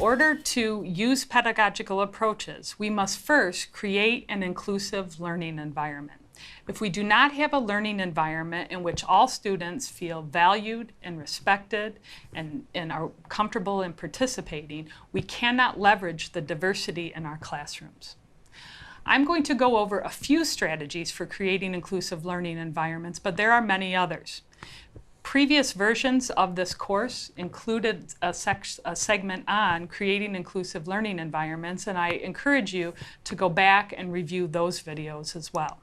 order to use pedagogical approaches, we must first create an inclusive learning environment. If we do not have a learning environment in which all students feel valued and respected and are comfortable in participating, we cannot leverage the diversity in our classrooms. I'm going to go over a few strategies for creating inclusive learning environments, but there are many others. Previous versions of this course included a segment on creating inclusive learning environments, and I encourage you to go back and review those videos as well.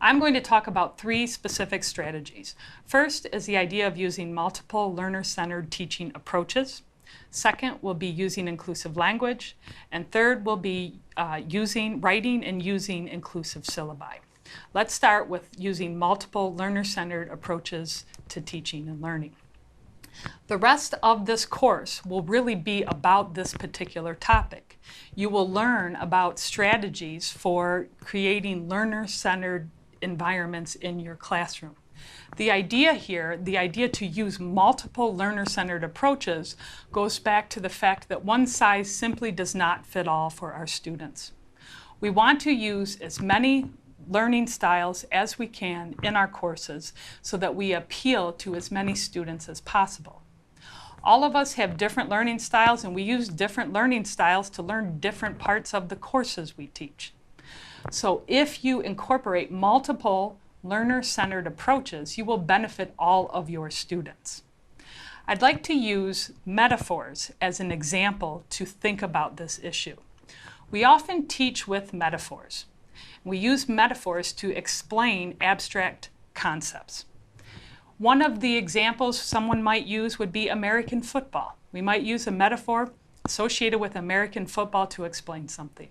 I'm going to talk about 3 specific strategies. First is the idea of using multiple learner-centered teaching approaches. Second will be using inclusive language. And third will be writing and using inclusive syllabi. Let's start with using multiple learner-centered approaches to teaching and learning. The rest of this course will really be about this particular topic. You will learn about strategies for creating learner-centered environments in your classroom. The idea here, the idea to use multiple learner-centered approaches, goes back to the fact that one size simply does not fit all for our students. We want to use as many learning styles as we can in our courses so that we appeal to as many students as possible. All of us have different learning styles, and we use different learning styles to learn different parts of the courses we teach. So if you incorporate multiple learner-centered approaches, you will benefit all of your students. I'd like to use metaphors as an example to think about this issue. We often teach with metaphors. We use metaphors to explain abstract concepts. One of the examples someone might use would be American football. We might use a metaphor associated with American football to explain something.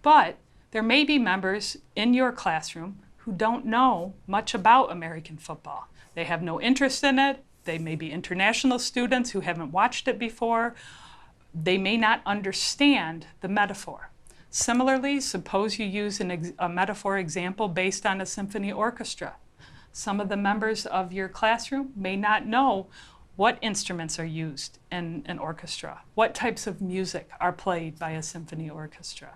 But there may be members in your classroom who don't know much about American football. They have no interest in it. They may be international students who haven't watched it before. They may not understand the metaphor. Similarly, suppose you use a metaphor example based on a symphony orchestra. Some of the members of your classroom may not know what instruments are used in an orchestra, what types of music are played by a symphony orchestra.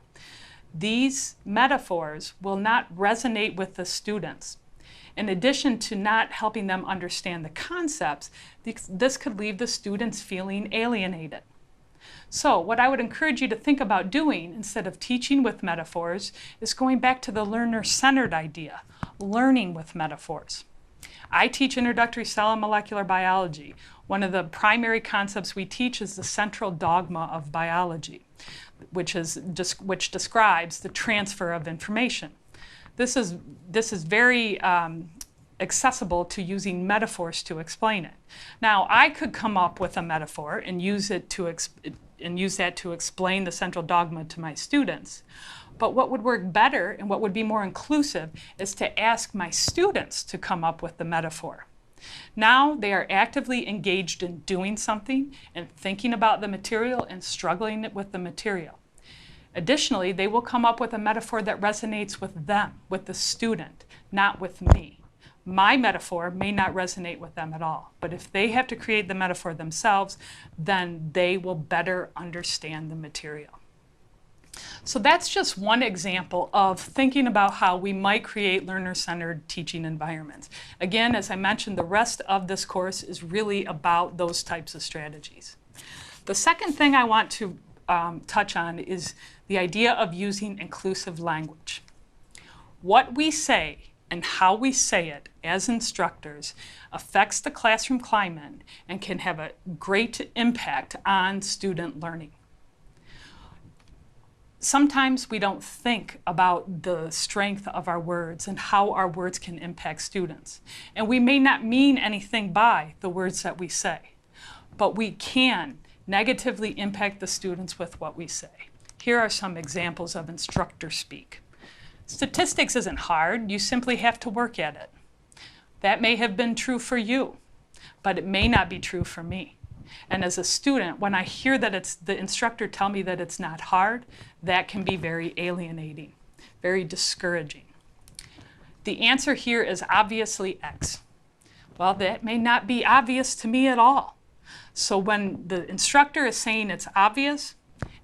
These metaphors will not resonate with the students. In addition to not helping them understand the concepts, this could leave the students feeling alienated. So what I would encourage you to think about doing instead of teaching with metaphors is going back to the learner-centered idea, learning with metaphors. I teach introductory cell and molecular biology. One of the primary concepts we teach is the central dogma of biology, which describes the transfer of information. This is very accessible to using metaphors to explain it. Now, I could come up with a metaphor and use that to explain the central dogma to my students. But what would work better and what would be more inclusive is to ask my students to come up with the metaphor. Now they are actively engaged in doing something and thinking about the material and struggling with the material. Additionally, they will come up with a metaphor that resonates with them, with the student, not with me. My metaphor may not resonate with them at all, but if they have to create the metaphor themselves, then they will better understand the material. So that's just one example of thinking about how we might create learner-centered teaching environments. Again, as I mentioned, the rest of this course is really about those types of strategies. The second thing I want to touch on is the idea of using inclusive language. What we say and how we say it as instructors affects the classroom climate and can have a great impact on student learning. Sometimes we don't think about the strength of our words and how our words can impact students. And we may not mean anything by the words that we say, but we can negatively impact the students with what we say. Here are some examples of instructor speak. Statistics isn't hard, you simply have to work at it. That may have been true for you, but it may not be true for me. And as a student, when I hear that the instructor tell me that it's not hard, that can be very alienating, very discouraging. The answer here is obviously X. Well, that may not be obvious to me at all. So when the instructor is saying it's obvious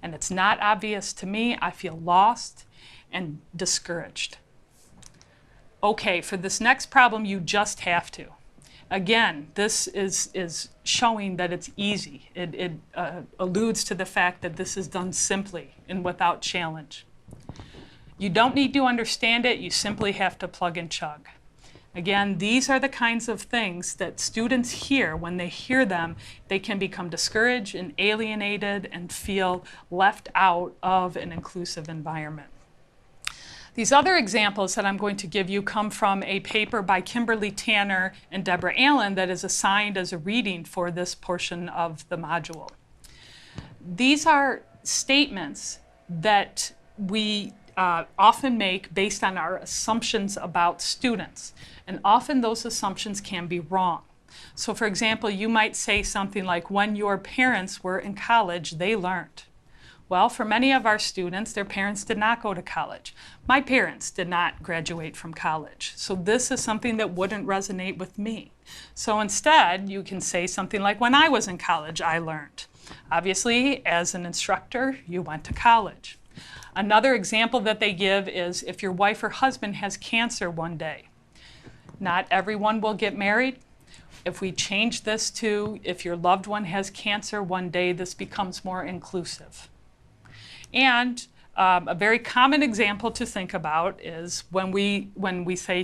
and it's not obvious to me, I feel lost and discouraged. Okay, for this next problem, you just have to. Again, this is showing that it's easy. It alludes to the fact that this is done simply and without challenge. You don't need to understand it, you simply have to plug and chug. Again, these are the kinds of things that students hear. When they hear them, they can become discouraged and alienated and feel left out of an inclusive environment. These other examples that I'm going to give you come from a paper by Kimberly Tanner and Deborah Allen that is assigned as a reading for this portion of the module. These are statements that we often make based on our assumptions about students. And often those assumptions can be wrong. So for example, you might say something like, when your parents were in college, they learned. Well, for many of our students, their parents did not go to college. My parents did not graduate from college. So this is something that wouldn't resonate with me. So instead, you can say something like, when I was in college, I learned. Obviously, as an instructor, you went to college. Another example that they give is if your wife or husband has cancer one day. Not everyone will get married. If we change this to, if your loved one has cancer one day, this becomes more inclusive. And a very common example to think about is when we say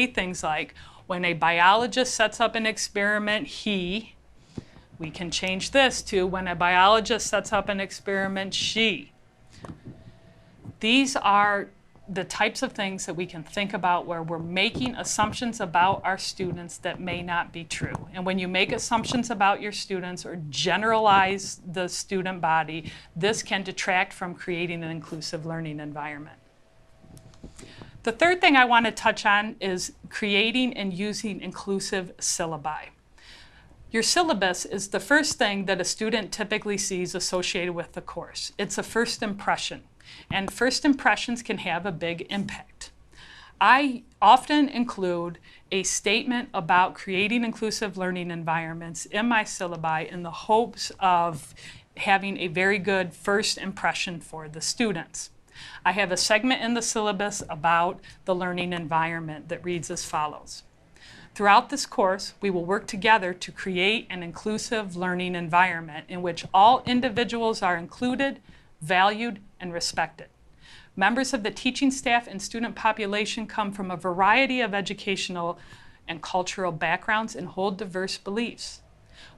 things like, when a biologist sets up an experiment, we can change this to, when a biologist sets up an experiment, she. These are the types of things that we can think about where we're making assumptions about our students that may not be true. And when you make assumptions about your students or generalize the student body, this can detract from creating an inclusive learning environment. The third thing I want to touch on is creating and using inclusive syllabi. Your syllabus is the first thing that a student typically sees associated with the course. It's a first impression. And first impressions can have a big impact. I often include a statement about creating inclusive learning environments in my syllabi in the hopes of having a very good first impression for the students. I have a segment in the syllabus about the learning environment that reads as follows. Throughout this course, we will work together to create an inclusive learning environment in which all individuals are included, valued, and respected. Members of the teaching staff and student population come from a variety of educational and cultural backgrounds and hold diverse beliefs.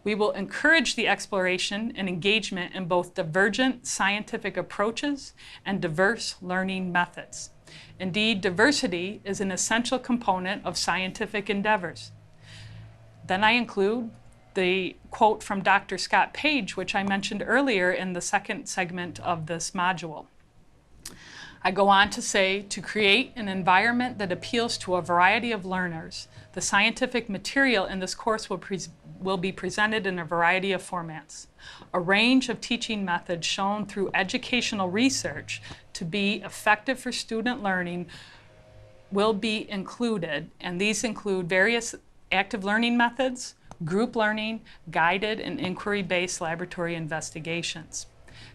We will encourage the exploration and engagement in both divergent scientific approaches and diverse learning methods. Indeed, diversity is an essential component of scientific endeavors. Then I include the quote from Dr. Scott Page, which I mentioned earlier in the second segment of this module. I go on to say, to create an environment that appeals to a variety of learners, the scientific material in this course will be presented in a variety of formats. A range of teaching methods shown through educational research to be effective for student learning will be included, and these include various active learning methods, group learning, guided and inquiry-based laboratory investigations.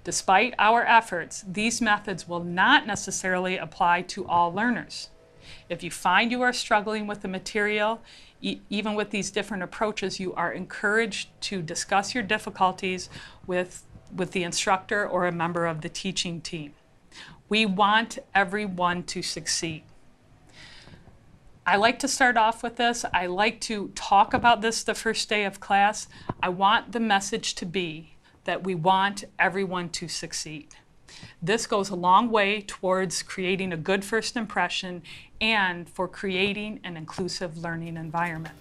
Despite our efforts, these methods will not necessarily apply to all learners. If you find you are struggling with the material, even with these different approaches, you are encouraged to discuss your difficulties with the instructor or a member of the teaching team. We want everyone to succeed. I like to start off with this. I like to talk about this the first day of class. I want the message to be that we want everyone to succeed. This goes a long way towards creating a good first impression and for creating an inclusive learning environment.